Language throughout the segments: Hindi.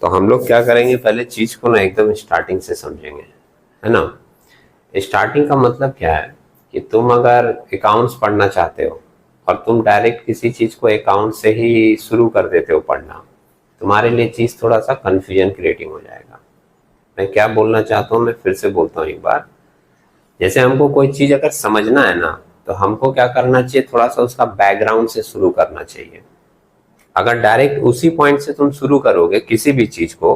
तो हम लोग क्या करेंगे, पहले चीज को ना एकदम स्टार्टिंग से समझेंगे, है ना। स्टार्टिंग का मतलब क्या है कि तुम अगर अकाउंट्स पढ़ना चाहते हो और तुम डायरेक्ट किसी चीज को अकाउंट से ही शुरू कर देते हो पढ़ना, तुम्हारे लिए चीज थोड़ा सा कंफ्यूजन क्रिएटिंग हो जाएगा। मैं क्या बोलना चाहता हूँ, मैं फिर से बोलता हूँ एक बार। जैसे हमको कोई चीज अगर समझना है ना, तो हमको क्या करना चाहिए, थोड़ा सा उसका बैकग्राउंड से शुरू करना चाहिए। अगर डायरेक्ट उसी पॉइंट से तुम शुरू करोगे किसी भी चीज को,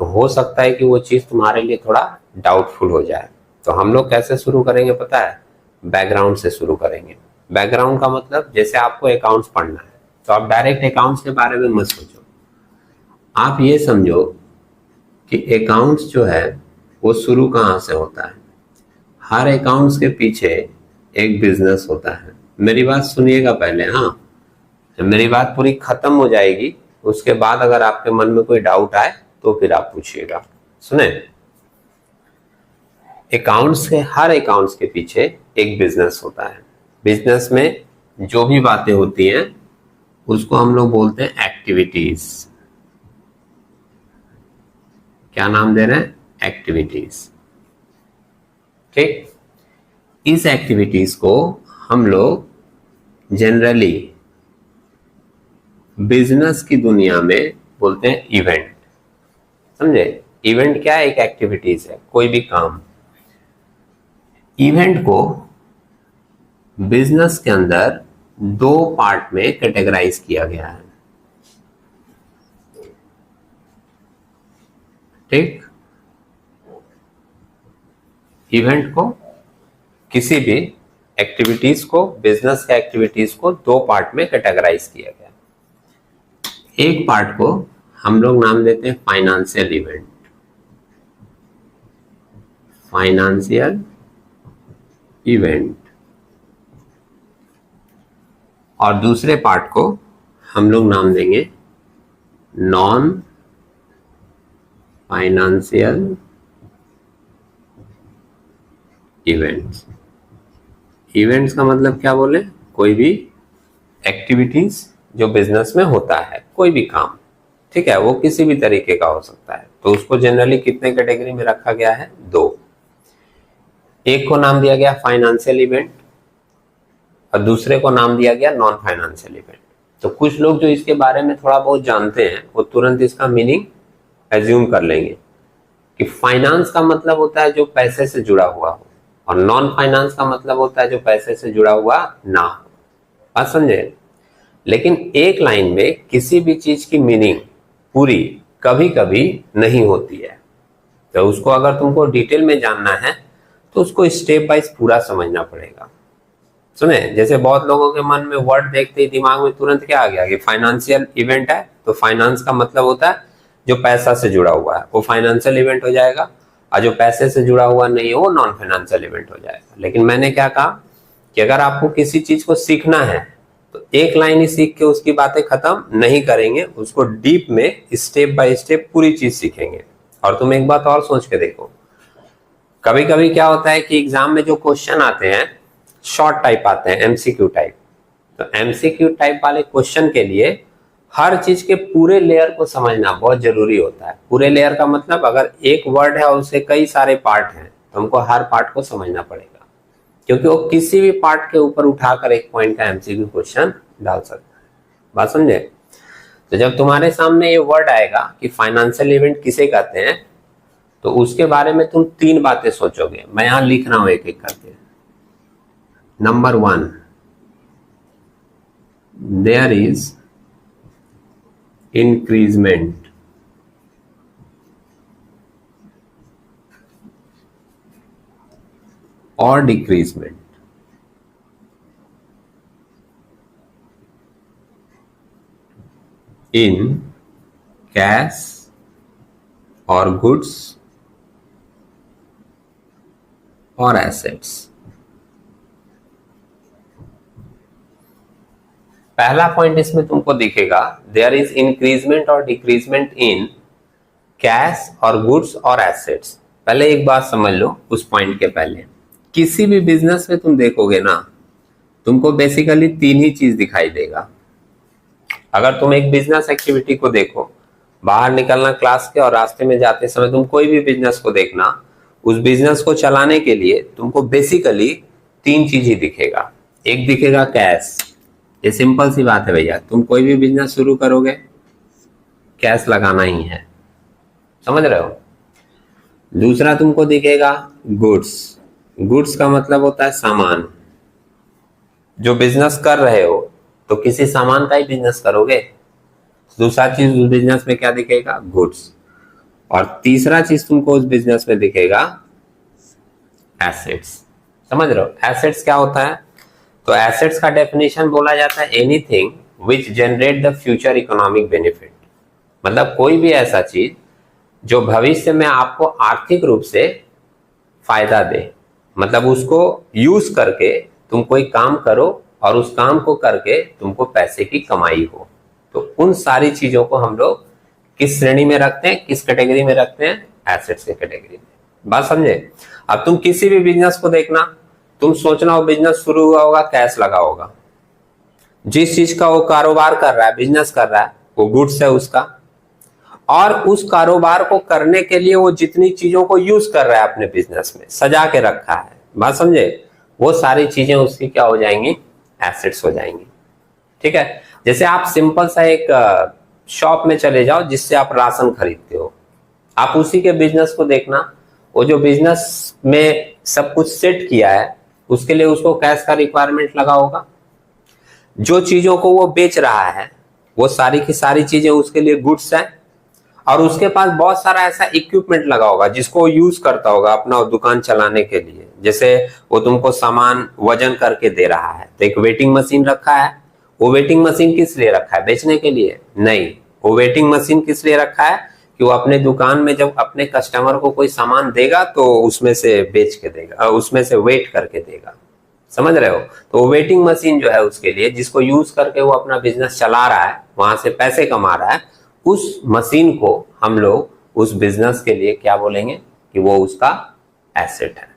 तो हो सकता है कि वो चीज तुम्हारे लिए थोड़ा डाउटफुल हो जाए। तो हम लोग कैसे शुरू करेंगे पता है, बैकग्राउंड से शुरू करेंगे। बैकग्राउंड का मतलब, जैसे आपको अकाउंट्स पढ़ना है तो आप डायरेक्ट अकाउंट्स के बारे में मत सोचो। आप ये समझो कि अकाउंट्स जो है वो शुरू कहाँ से होता है। हर अकाउंट्स के पीछे एक बिजनेस होता है। मेरी बात सुनिएगा पहले, हाँ। जब मेरी बात पूरी खत्म हो जाएगी उसके बाद अगर आपके मन में कोई डाउट आए तो फिर आप पूछिएगा। सुने, हर अकाउंट्स के पीछे एक बिजनेस होता है। बिजनेस में जो भी बातें होती हैं उसको हम लोग बोलते हैं एक्टिविटीज। क्या नाम दे रहे हैं, एक्टिविटीज। ठीक, इस एक्टिविटीज को हम लोग जनरली बिजनेस की दुनिया में बोलते हैं इवेंट। समझे, इवेंट क्या है, एक एक्टिविटीज है, कोई भी काम। इवेंट को बिजनेस के अंदर दो पार्ट में कैटेगराइज किया गया है। ठीक, इवेंट को, किसी भी एक्टिविटीज को, बिजनेस के एक्टिविटीज को दो पार्ट में कैटेगराइज किया गया। एक पार्ट को हम लोग नाम देते हैं फाइनेंशियल इवेंट, फाइनेंशियल इवेंट। और दूसरे पार्ट को हम लोग नाम देंगे नॉन फाइनेंशियल इवेंट्स। इवेंट्स का मतलब क्या बोले, कोई भी एक्टिविटीज जो बिजनेस में होता है, कोई भी काम। ठीक है, वो किसी भी तरीके का हो सकता है। तो उसको जनरली कितने कैटेगरी में रखा गया है, दो। एक को नाम दिया गया फाइनेंशियल इवेंट और दूसरे को नाम दिया गया नॉन फाइनेंशियल इवेंट। तो कुछ लोग जो इसके बारे में थोड़ा बहुत जानते हैं वो तुरंत इसका मीनिंग एज्यूम कर लेंगे कि फाइनेंस का मतलब होता है जो पैसे से जुड़ा हुआ हो, और नॉन फाइनेंस का मतलब होता है जो पैसे से जुड़ा हुआ ना हो। बात समझे। लेकिन एक लाइन में किसी भी चीज की मीनिंग पूरी कभी कभी नहीं होती है। तो उसको अगर तुमको डिटेल में जानना है तो उसको स्टेप बाय पूरा समझना पड़ेगा। सुने, जैसे बहुत लोगों के मन में वर्ड देखते ही दिमाग में तुरंत क्या आ गया कि फाइनेंशियल इवेंट है, तो फाइनेंस का मतलब होता है जो पैसा से जुड़ा हुआ है, वो फाइनेंशियल इवेंट हो जाएगा। और जो पैसे से जुड़ा हुआ नहीं है वो नॉन फाइनेंशियल इवेंट हो जाएगा। लेकिन मैंने क्या कहा कि अगर आपको किसी चीज को सीखना है तो एक लाइन ही सीख के उसकी बातें खत्म नहीं करेंगे, उसको डीप में स्टेप बाय स्टेप पूरी चीज सीखेंगे। और तुम एक बात और सोच के देखो, कभी कभी क्या होता है कि एग्जाम में जो क्वेश्चन आते हैं शॉर्ट टाइप आते हैं, एमसीक्यू टाइप। तो एमसीक्यू टाइप वाले क्वेश्चन के लिए हर चीज के पूरे लेयर को समझना बहुत जरूरी होता है। पूरे लेयर का मतलब, अगर एक वर्ड है और उसके कई सारे पार्ट हैं तो हमको हर पार्ट को समझना पड़ेगा, क्योंकि वो किसी भी पार्ट के ऊपर उठाकर एक पॉइंट का एमसीक्यू क्वेश्चन डाल सकता है। बात समझे। तो जब तुम्हारे सामने ये वर्ड आएगा कि फाइनेंशियल इवेंट किसे कहते हैं, तो उसके बारे में तुम तीन बातें सोचोगे। मैं यहां लिख रहा हूं एक एक करके। Number 1, there is increment or decreasement in cash or goods or assets। पहला पॉइंट इसमें तुमको दिखेगा, देयर इज इंक्रीजमेंट और डिक्रीजमेंट इन कैश और गुड्स और एसेट्स। पहले एक बात समझ लो उस पॉइंट के पहले, किसी भी बिजनेस में तुम देखोगे ना, तुमको बेसिकली तीन ही चीज दिखाई देगा। अगर तुम एक बिजनेस एक्टिविटी को देखो बाहर निकलना क्लास के और रास्ते में जाते समय तुम कोई भी बिजनेस को देखना, उस बिजनेस को चलाने के लिए तुमको बेसिकली 3 चीज ही दिखेगा। एक दिखेगा कैश, ये सिंपल सी बात है भैया, तुम कोई भी बिजनेस शुरू करोगे कैश लगाना ही है, समझ रहे हो। दूसरा तुमको दिखेगा गुड्स, गुड्स का मतलब होता है सामान। जो बिजनेस कर रहे हो तो किसी सामान का ही बिजनेस करोगे। दूसरा चीज उस बिजनेस में क्या दिखेगा, गुड्स। और तीसरा चीज तुमको उस बिजनेस में दिखेगा एसेट्स। समझ रहे हो एसेट्स क्या होता है? तो एसेट्स का डेफिनेशन बोला जाता है anything which generate the future economic benefit. मतलब कोई भी ऐसा चीज जो भविष्य में आपको आर्थिक रूप से फायदा दे, मतलब उसको यूज करके तुम कोई काम करो और उस काम को करके तुमको पैसे की कमाई हो। तो उन सारी चीजों को हम लोग किस श्रेणी में रखते हैं, किस कैटेगरी में रखते हैं? एसेट्स की कैटेगरी में। बात समझे? अब तुम किसी भी बिजनेस को देखना, तुम सोचना वो बिजनेस शुरू हुआ होगा कैश लगा होगा। जिस चीज का वो कारोबार कर रहा है, बिजनेस कर रहा है, वो गुड्स है उसका, और उस कारोबार को करने के लिए वो जितनी चीजों को यूज कर रहा है अपने बिजनेस में सजा के रखा है, बात समझे, वो सारी चीजें उसकी क्या हो जाएंगी? एसेट्स हो जाएंगी। ठीक है। जैसे आप सिंपल सा एक शॉप में चले जाओ जिससे आप राशन खरीदते हो, आप उसी के बिजनेस को देखना, वो जो बिजनेस में सब कुछ सेट किया है उसके लिए उसको कैश का रिक्वायरमेंट लगा होगा। जो चीजों को वो बेच रहा है वो सारी की सारी चीजें उसके लिए गुड्स है, और उसके पास बहुत सारा ऐसा इक्विपमेंट लगा होगा जिसको यूज करता होगा अपना दुकान चलाने के लिए। जैसे वो तुमको सामान वजन करके दे रहा है तो एक वेटिंग मशीन रखा है। वो वेटिंग मशीन किस लिए रखा है? बेचने के लिए नहीं। वो वेटिंग मशीन किस लिए रखा है कि वो अपने दुकान में जब अपने कस्टमर को कोई सामान देगा तो उसमें से बेच के देगा, उसमें से वेट करके देगा। समझ रहे हो? तो वो वेटिंग मशीन जो है उसके लिए, जिसको यूज करके वो अपना बिजनेस चला रहा है, वहां से पैसे कमा रहा है, उस मशीन को हम लोग उस बिजनेस के लिए क्या बोलेंगे कि वो उसका एसेट है।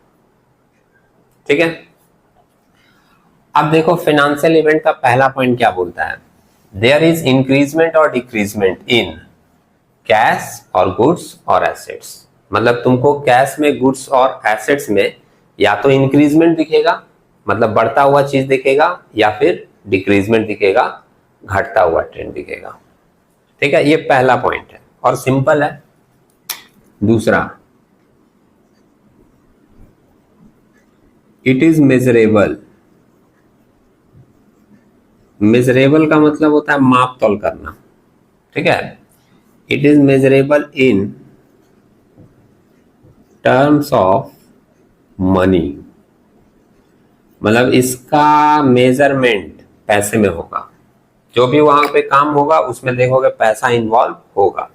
ठीक है। अब देखो फाइनेंशियल इवेंट का पहला पॉइंट क्या बोलता है? देयर इज इंक्रीजमेंट और डिक्रीजमेंट इन कैश और गुड्स और एसेट्स। मतलब तुमको कैश में, गुड्स और एसेट्स में या तो इंक्रीजमेंट दिखेगा, मतलब बढ़ता हुआ चीज दिखेगा, या फिर डिक्रीजमेंट दिखेगा, घटता हुआ ट्रेंड दिखेगा। ठीक है, ये पहला पॉइंट है और सिंपल है। दूसरा, इट इज मेजरेबल। मेजरेबल का मतलब होता है माप तौल करना। ठीक है, it is measurable in terms of money. मतलब इसका मेजरमेंट पैसे में होगा। जो भी वहां पे काम होगा उसमें देखोगे पैसा इन्वॉल्व होगा।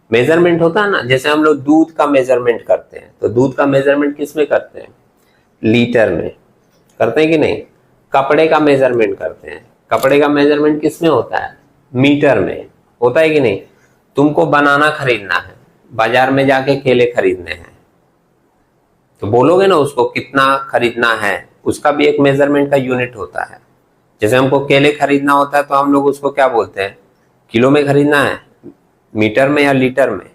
मेजरमेंट होता है ना, जैसे हम लोग दूध का मेजरमेंट करते हैं, तो दूध का मेजरमेंट किस में करते हैं? लीटर में करते हैं कि नहीं? कपड़े का मेजरमेंट करते हैं, कपड़े का मेजरमेंट किस में होता है? मीटर में होता है कि नहीं? तुमको बनाना खरीदना है, बाजार में जाके केले खरीदने हैं, तो बोलोगे ना उसको कितना खरीदना है, उसका भी एक मेजरमेंट का यूनिट होता है। जैसे हमको केले खरीदना होता है तो हम लोग उसको क्या बोलते हैं? किलो में खरीदना है, मीटर में या लीटर में?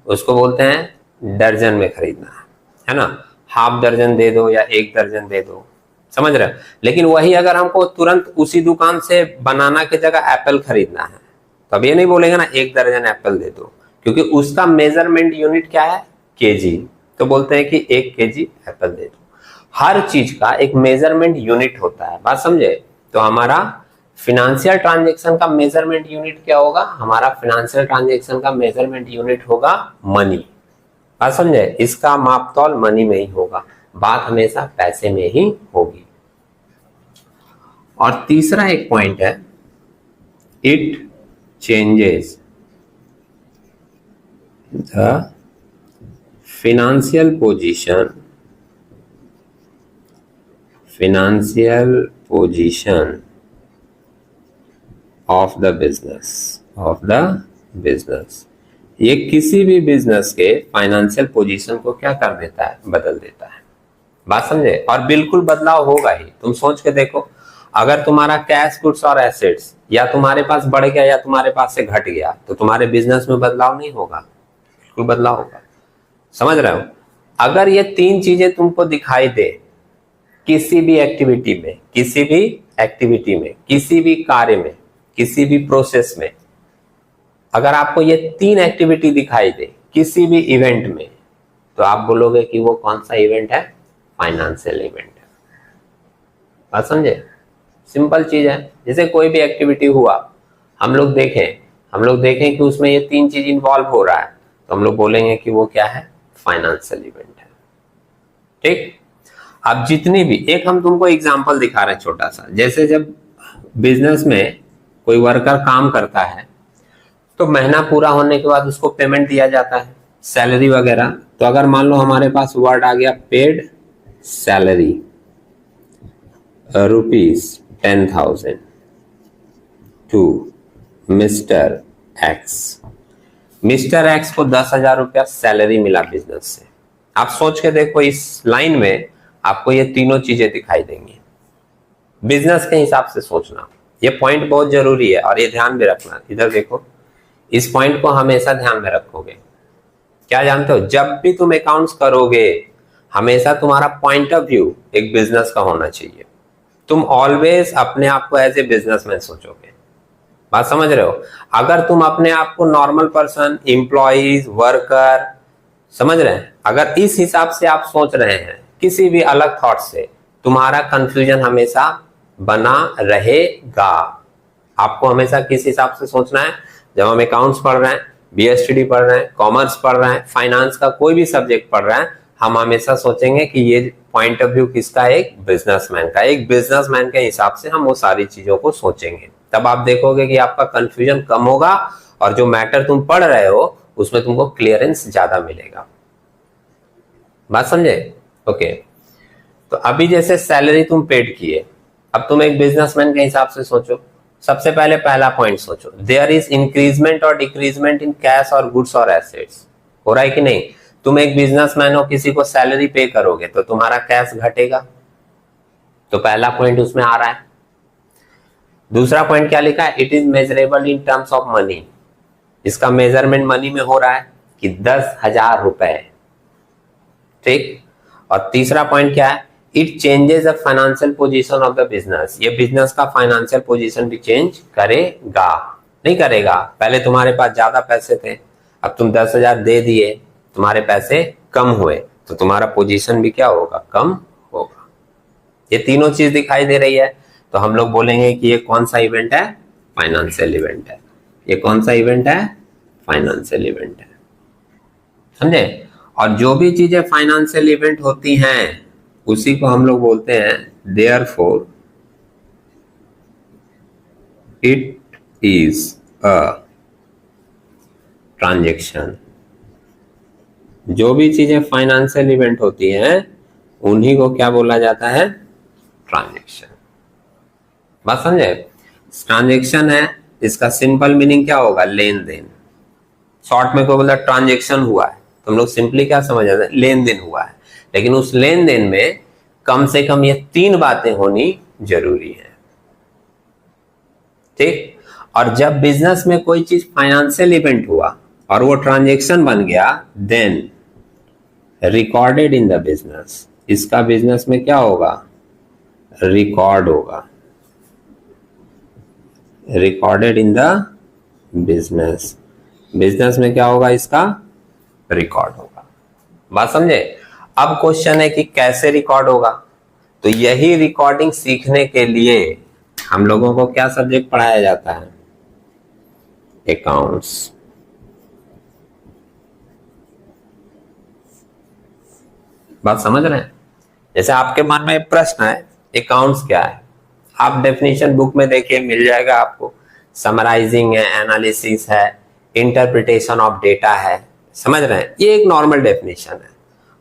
उसको बोलते हैं दर्जन में खरीदना है ना? हाफ दर्जन दे दो या 1 दर्जन दे दो, समझ रहे हो? लेकिन वही अगर हमको तुरंत उसी दुकान से बनाना की जगह एप्पल खरीदना है तो अब ये नहीं बोलेगा ना 1 दर्जन एप्पल दे दो, क्योंकि उसका मेजरमेंट यूनिट क्या है? केजी। तो बोलते हैं कि 1 केजी एप्पल दे दो। हर चीज का एक मेजरमेंट यूनिट होता है, बात समझे? तो हमारा फिनेंशियल ट्रांजैक्शन का मेजरमेंट यूनिट क्या होगा? हमारा फिनेंशियल ट्रांजैक्शन का मेजरमेंट यूनिट होगा मनी। बात समझे? इसका मापतौल मनी में ही होगा, बात हमेशा पैसे में ही होगी। और तीसरा एक पॉइंट है, it changes the financial position of the business। ये किसी भी बिजनेस के फाइनेंशियल पोजीशन को क्या कर देता है? बदल देता है। बात समझे? और बिल्कुल बदलाव होगा ही। तुम सोच के देखो, अगर तुम्हारा कैश, गुड्स और एसेट्स या तुम्हारे पास बढ़ गया या तुम्हारे पास से घट गया, तो तुम्हारे बिजनेस में बदलाव नहीं होगा? बिल्कुल बदलाव होगा। समझ रहे हो? अगर ये तीन चीजें तुमको दिखाई दे किसी भी एक्टिविटी में, किसी भी एक्टिविटी में, किसी भी कार्य में, किसी भी प्रोसेस में, अगर आपको ये तीन एक्टिविटी दिखाई दे किसी भी इवेंट में, तो आप बोलोगे कि वो कौन सा इवेंट है? फाइनेंशियल इवेंट है। बात समझे? सिंपल चीज है। जैसे कोई भी एक्टिविटी हुआ, हम लोग देखें कि उसमें ये तीन चीज इन्वॉल्व हो रहा है, तो हम लोग बोलेंगे कि वो क्या है? फाइनेंशियल इवेंट है। ठीक। अब जितनी भी, एक हम तुमको एग्जांपल दिखा रहे हैं छोटा सा। जैसे जब बिजनेस में कोई वर्कर काम करता है तो महीना पूरा होने के बाद उसको पेमेंट दिया जाता है, सैलरी वगैरह। तो अगर मान लो हमारे पास वर्ड आ गया paid salary ₹10,000 to mister X. Mister X को 10,000 रुपया सैलरी मिला बिजनेस से। आप सोच के देखो, इस लाइन में आपको ये तीनों चीजें दिखाई देंगी। बिजनेस के हिसाब से सोचना, ये पॉइंट बहुत जरूरी है और ये ध्यान में रखना। इधर देखो, इस पॉइंट को हमेशा ध्यान में रखोगे। क्या जानते हो, जब भी तुम अकाउंट्स करोगे हमेशा तुम्हारा पॉइंट ऑफ व्यू एक बिजनेस का होना चाहिए। तुम ऑलवेज अपने आप को एज ए बिजनेसमैन सोचोगे। बात समझ रहे हो? अगर तुम अपने आप को नॉर्मल पर्सन, एम्प्लॉइज, वर्कर, समझ रहे हैं, अगर इस हिसाब से आप सोच रहे हैं किसी भी अलग थॉट से, तुम्हारा कंफ्यूजन हमेशा बना रहेगा। आपको हमेशा किस हिसाब से सोचना है? जब हम अकाउंट्स पढ़ रहे हैं, बीएसटीडी पढ़ रहे हैं, कॉमर्स पढ़ रहे हैं, फाइनेंस का कोई भी सब्जेक्ट पढ़ रहे हैं, हम हमेशा सोचेंगे कि ये पॉइंट ऑफ व्यू किसका है? एक बिजनेसमैन का। एक बिजनेसमैन के हिसाब से हम वो सारी चीजों को सोचेंगे। तब आप देखोगे कि आपका कंफ्यूजन कम होगा और जो मैटर तुम पढ़ रहे हो उसमें तुमको क्लियरेंस ज्यादा मिलेगा। बात समझे? ओके। तो अभी जैसे सैलरी तुम पेड किए, अब तुम एक बिजनेसमैन के हिसाब से सोचो। सबसे पहले पहला पॉइंट सोचो, देयर इज इंक्रीजमेंट और डिक्रीजमेंट इन कैश और गुड्स और एसेट्स। हो रहा है कि नहीं? तुम एक बिजनेसमैन हो, किसी को सैलरी पे करोगे तो तुम्हारा कैश घटेगा, तो पहला पॉइंट उसमें आ रहा है। दूसरा पॉइंट क्या लिखा है? It is measurable in terms of money. इसका मेजरमेंट मनी में हो रहा है कि 10,000 रुपए। ठीक। और तीसरा पॉइंट क्या है? It changes the financial position of the business. ये बिजनेस का फाइनेंशियल पोजीशन भी चेंज करेगा। नहीं करेगा? पहले तुम्हारे पास ज्यादा पैसे थे, अब तुम 10,000 दे दिए, तुम्हारे पैसे कम हुए, तो तुम्हारा पोजीशन भी क्या होगा? कम होगा। ये तीनों चीज दिखाई दे रही है, तो हम लोग बोलेंगे कि ये कौन सा इवेंट है? फाइनेंशियल इवेंट है। ये कौन सा इवेंट है? फाइनेंशियल इवेंट है। समझे? और जो भी चीजें फाइनेंशियल इवेंट होती हैं उसी को हम लोग बोलते हैं therefore it is a transaction. जो भी चीजें फाइनेंशियल इवेंट होती हैं उन्हीं को क्या बोला जाता है? ट्रांजैक्शन। बात समझे? ट्रांजैक्शन है, इसका सिंपल मीनिंग क्या होगा? लेन देन। शॉर्ट में कोई बोला ट्रांजैक्शन हुआ है, तो हम लोग सिंपली क्या समझ जाते हैं? लेन देन हुआ है। लेकिन उस लेन देन में कम से कम ये तीन बातें होनी जरूरी है। ठीक। और जब बिजनेस में कोई चीज फाइनेंशियल इवेंट हुआ और वो ट्रांजैक्शन बन गया, then recorded in the business. इसका बिजनेस में क्या होगा? रिकॉर्ड होगा। Recorded in the business. Business में क्या होगा? इसका रिकॉर्ड होगा। बात समझे? अब क्वेश्चन है कि कैसे रिकॉर्ड होगा। तो यही रिकॉर्डिंग सीखने के लिए हम लोगों को क्या सब्जेक्ट पढ़ाया जाता है? अकाउंट्स। बात समझ रहे हैं? जैसे आपके मन में प्रश्न है अकाउंट्स क्या है, आप डेफिनेशन बुक में देखिए, मिल जाएगा आपको। समराइजिंग है, एनालिसिस है, इंटरप्रिटेशन ऑफ डेटा है। समझ रहे हैं? ये एक नॉर्मल डेफिनेशन है।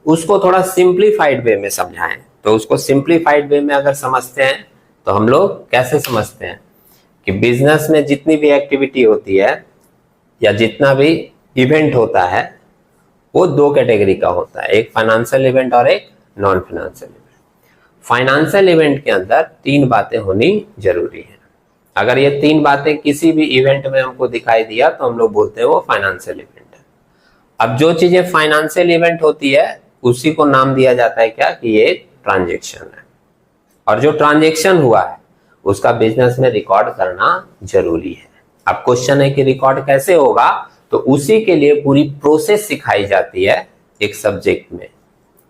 उसको थोड़ा सिंप्लीफाइड वे में समझाएं, तो उसको सिंप्लीफाइड वे में अगर समझते हैं तो हम लोग कैसे समझते हैं कि बिजनेस में जितनी भी एक्टिविटी होती है या जितना भी इवेंट होता है वो दो कैटेगरी का होता है, एक फाइनेंशियल इवेंट और एक non financial event. Financial event के अंदर तीन बातें होनी जरूरी है। अगर ये तीन बातें किसी भी इवेंट में हमको दिखाई दिया तो हम लोग बोलते हैं वो फाइनेंशियल इवेंट है। अब जो चीजें फाइनेंशियल इवेंट होती है उसी को नाम दिया जाता है क्या, कि ये ट्रांजेक्शन है। और जो ट्रांजेक्शन हुआ है उसका बिजनेस में रिकॉर्ड करना जरूरी है। अब क्वेश्चन है कि रिकॉर्ड कैसे होगा, तो उसी के लिए पूरी प्रोसेस सिखाई जाती है एक सब्जेक्ट में,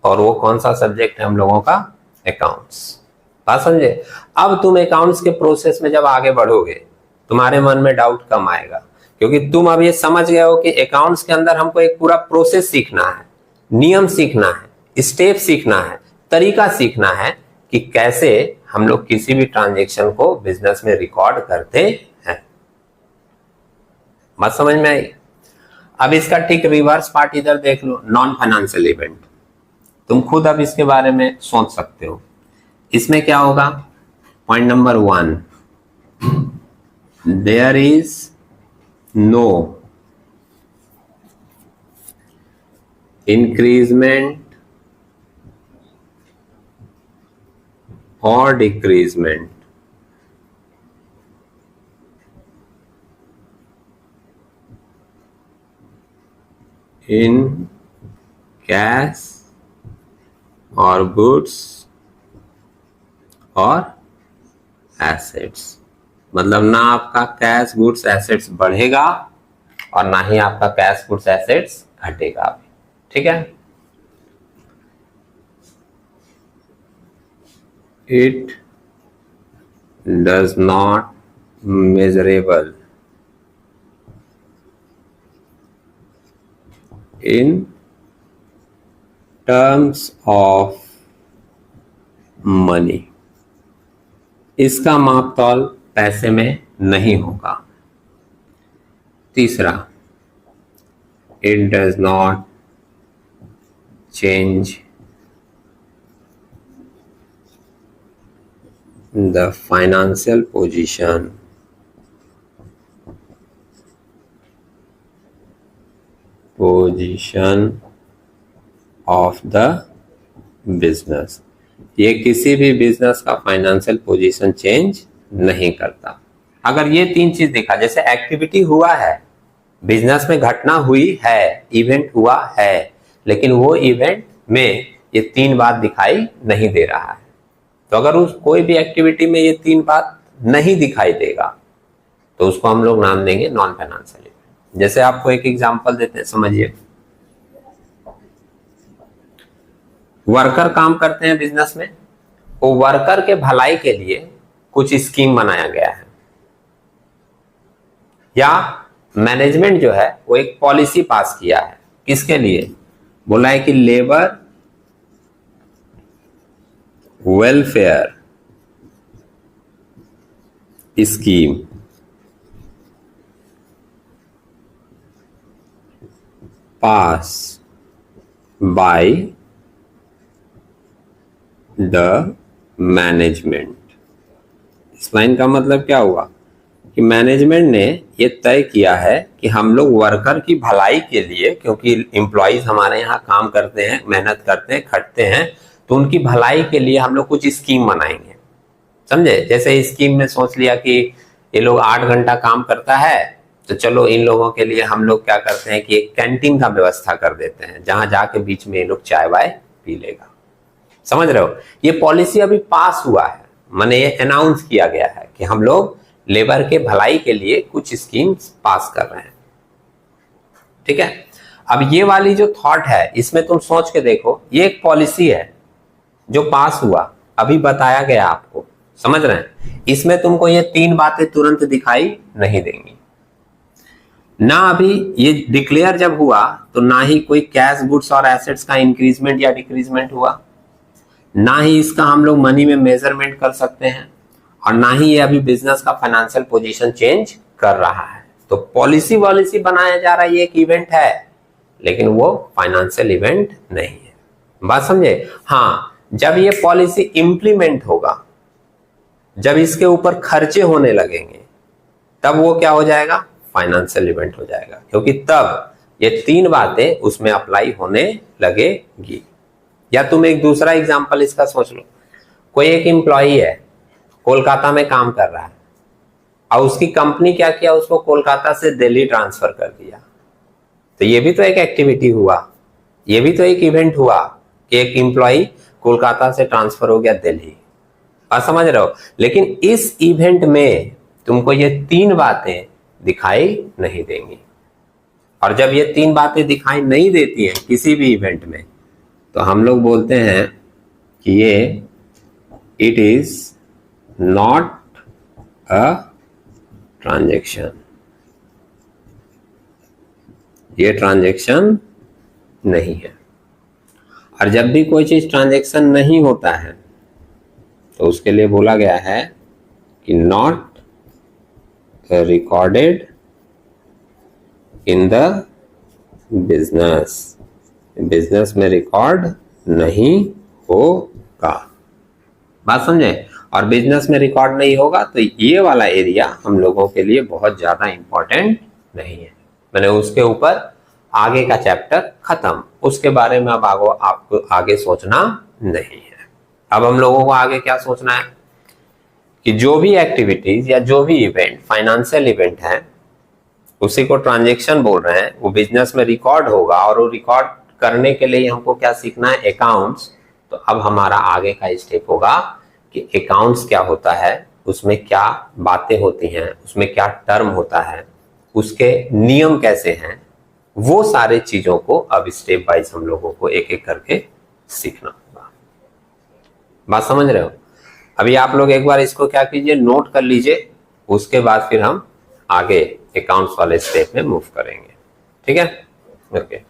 और वो कौन सा सब्जेक्ट है हम लोगों का, अकाउंट्स। बात समझे। अब तुम अकाउंट्स के प्रोसेस में जब आगे बढ़ोगे तुम्हारे मन में डाउट कम आएगा, क्योंकि तुम अब ये समझ गए हो कि अकाउंट्स के अंदर हमको एक पूरा प्रोसेस सीखना है, नियम सीखना है, स्टेप सीखना है, तरीका सीखना है कि कैसे हम लोग किसी भी ट्रांजेक्शन को बिजनेस में रिकॉर्ड करते हैं। बात समझ में आई। अब इसका ठीक रिवर्स पार्ट इधर देख लो, नॉन फाइनेंशियल इवेंट। तुम खुद अब इसके बारे में सोच सकते हो। इसमें क्या होगा, point number 1, there is no increasement और डिक्रीजमेंट इन कैश और गुड्स और एसेट्स। मतलब ना आपका कैश गुड्स एसेट्स बढ़ेगा और ना ही आपका कैश गुड्स एसेट्स घटेगा। ठीक है। It does not measurable in terms of money. इसका माप तौल पैसे में नहीं होगा। तीसरा, it does not change the financial position of the business. ये किसी भी बिजनेस का फाइनेंशियल पोजीशन चेंज नहीं करता। अगर ये तीन चीज देखा, जैसे एक्टिविटी हुआ है, बिजनेस में घटना हुई है, इवेंट हुआ है, लेकिन वो इवेंट में ये तीन बात दिखाई नहीं दे रहा है, तो अगर उस कोई भी एक्टिविटी में ये तीन बात नहीं दिखाई देगा तो उसको हम लोग नाम देंगे नॉन फाइनेंशियल इवेंट। जैसे आपको एक एग्जांपल देते हैं, समझिए। वर्कर काम करते हैं बिजनेस में, वो वर्कर के भलाई के लिए कुछ स्कीम बनाया गया है, या मैनेजमेंट जो है वो एक पॉलिसी पास किया है। किसके लिए? बोला है कि labour welfare scheme pass by the management. इस लाइन का मतलब क्या हुआ कि मैनेजमेंट ने ये तय किया है कि हम लोग वर्कर की भलाई के लिए, क्योंकि एम्प्लॉइज हमारे यहाँ काम करते हैं, मेहनत करते हैं, खटते हैं, तो उनकी भलाई के लिए हम लोग कुछ स्कीम बनाएंगे। समझे। जैसे स्कीम में सोच लिया कि ये लोग 8 घंटा काम करता है, तो चलो इन लोगों के लिए हम लोग क्या करते हैं कि एक कैंटीन का व्यवस्था कर देते हैं, जहां जाके बीच में ये लोग चाय वाय पी लेगा। समझ रहे हो। ये पॉलिसी अभी पास हुआ है, माने ये अनाउंस किया गया है कि हम लोग लेबर के भलाई के लिए कुछ स्कीम्स पास कर रहे हैं। ठीक है। अब ये वाली जो थॉट है, इसमें तुम सोच के देखो, ये एक पॉलिसी है जो पास हुआ, अभी बताया गया आपको। समझ रहे हैं। इसमें तुमको ये तीन बातें तुरंत दिखाई नहीं देंगी ना। अभी ये डिक्लेयर जब हुआ तो ना ही कोई कैश गुड्स और एसेट्स का इंक्रीजमेंट या डिक्रीजमेंट हुआ, ना ही इसका हम लोग मनी में मेजरमेंट कर सकते हैं, और ना ही ये अभी बिजनेस का फाइनेंशियल पोजीशन चेंज कर रहा है। तो पॉलिसी बनाया जा रहा है, ये एक इवेंट है, लेकिन वो फाइनेंशियल इवेंट नहीं है। बात समझे। हाँ, जब ये पॉलिसी इंप्लीमेंट होगा, जब इसके ऊपर खर्चे होने लगेंगे, तब वो क्या हो जाएगा, फाइनेंशियल इवेंट हो जाएगा, क्योंकि तब ये तीन बातें उसमें अप्लाई होने लगेगी। या तुम एक दूसरा एग्जांपल इसका सोच लो। कोई एक एम्प्लॉई है, कोलकाता में काम कर रहा है, और उसकी कंपनी क्या किया, उसको कोलकाता से दिल्ली ट्रांसफर कर दिया। तो ये भी तो एक एक्टिविटी हुआ, ये भी तो एक इवेंट हुआ कि एक एम्प्लॉय कोलकाता से ट्रांसफर हो गया दिल्ली। बात समझ रहे हो? लेकिन इस इवेंट में तुमको ये 3 बातें दिखाई नहीं देंगी। और जब ये 3 बातें दिखाई नहीं देती हैं किसी भी इवेंट में, तो हम लोग बोलते हैं कि ये it is not a transaction, ये ट्रांजैक्शन नहीं है। और जब भी कोई चीज ट्रांजैक्शन नहीं होता है तो उसके लिए बोला गया है कि not recorded in the business, business में रिकॉर्ड नहीं होगा। बात समझे? और बिजनेस में रिकॉर्ड नहीं होगा तो ये वाला एरिया हम लोगों के लिए बहुत ज्यादा इंपॉर्टेंट नहीं है। मैंने उसके ऊपर आगे का चैप्टर खत्म, उसके बारे में अब आपको आगे सोचना नहीं है। अब हम लोगों को आगे क्या सोचना है कि जो भी एक्टिविटीज या जो भी इवेंट फाइनेंशियल इवेंट है उसी को ट्रांजैक्शन बोल रहे हैं, वो बिजनेस में रिकॉर्ड होगा। और वो रिकॉर्ड करने के लिए हमको क्या सीखना है? अकाउंट्स। तो अब हमारा आगे का स्टेप होगा कि अकाउंट्स क्या होता है, उसमें क्या बातें होती हैं, उसमें क्या टर्म होता है, उसके नियम कैसे हैं, वो सारे चीजों को अब स्टेप वाइज हम लोगों को एक एक करके सीखना होगा। बात समझ रहे हो? अभी आप लोग एक बार इसको क्या कीजिए, नोट कर लीजिए, उसके बाद फिर हम आगे अकाउंट्स वाले स्टेप में मूव करेंगे। ठीक है? ओके।